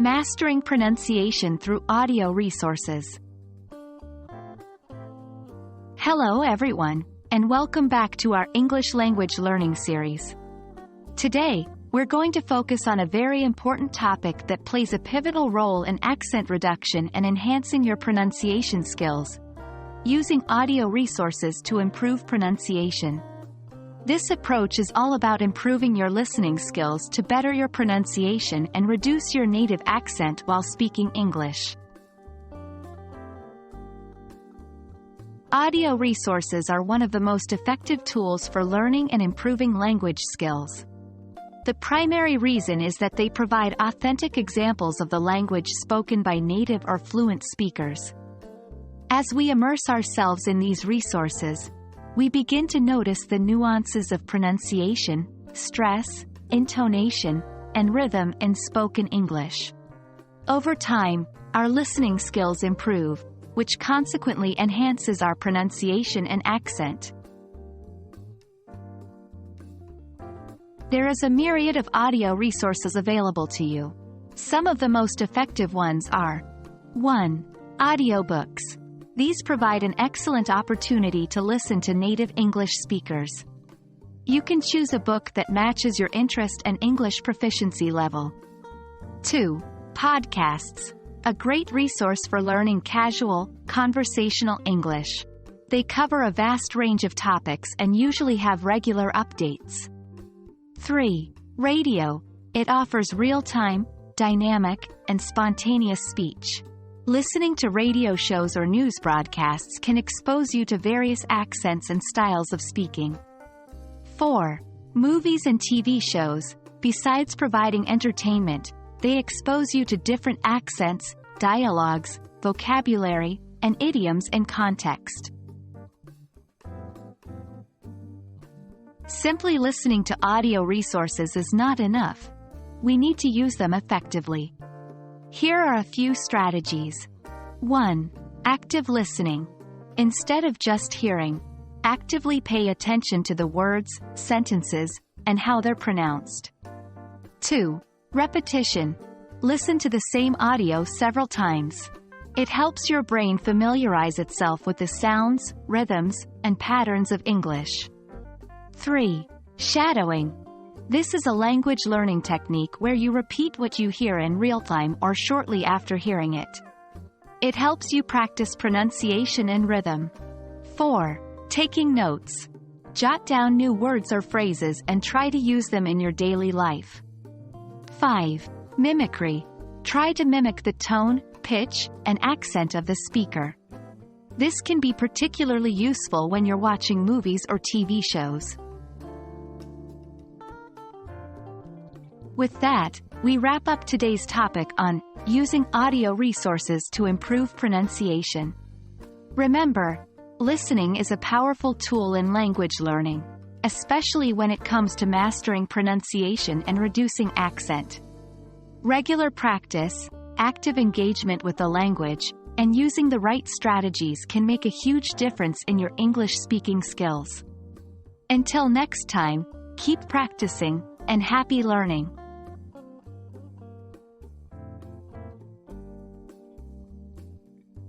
Mastering pronunciation through audio resources. Hello everyone, and welcome back to our English language learning series. Today, we're going to focus on a very important topic that plays a pivotal role in accent reduction and enhancing your pronunciation skills, using audio resources to improve pronunciation. This approach is all about improving your listening skills to better your pronunciation and reduce your native accent while speaking English. Audio resources are one of the most effective tools for learning and improving language skills. The primary reason is that they provide authentic examples of the language spoken by native or fluent speakers. As we immerse ourselves in these resources, we begin to notice the nuances of pronunciation, stress, intonation, and rhythm in spoken English. Over time, our listening skills improve, which consequently enhances our pronunciation and accent. There is a myriad of audio resources available to you. Some of the most effective ones are 1. Audiobooks. These provide an excellent opportunity to listen to native English speakers. You can choose a book that matches your interest and English proficiency level. 2. Podcasts. A great resource for learning casual, conversational English. They cover a vast range of topics and usually have regular updates. 3. Radio. It offers real-time, dynamic, and spontaneous speech. Listening to radio shows or news broadcasts can expose you to various accents and styles of speaking. 4. Movies and TV shows. Besides providing entertainment, they expose you to different accents, dialogues, vocabulary, and idioms in context. Simply listening to audio resources is not enough. We need to use them effectively. Here are a few strategies. 1. Active listening. Instead of just hearing, actively pay attention to the words, sentences, and how they're pronounced. 2. Repetition. Listen to the same audio several times. It helps your brain familiarize itself with the sounds, rhythms, and patterns of English. 3. Shadowing. This is a language learning technique where you repeat what you hear in real time or shortly after hearing it. It helps you practice pronunciation and rhythm. 4. Taking notes. Jot down new words or phrases and try to use them in your daily life. 5. Mimicry. Try to mimic the tone, pitch, and accent of the speaker. This can be particularly useful when you're watching movies or TV shows. With that, we wrap up today's topic on using audio resources to improve pronunciation. Remember, listening is a powerful tool in language learning, especially when it comes to mastering pronunciation and reducing accent. Regular practice, active engagement with the language, and using the right strategies can make a huge difference in your English speaking skills. Until next time, keep practicing, and happy learning.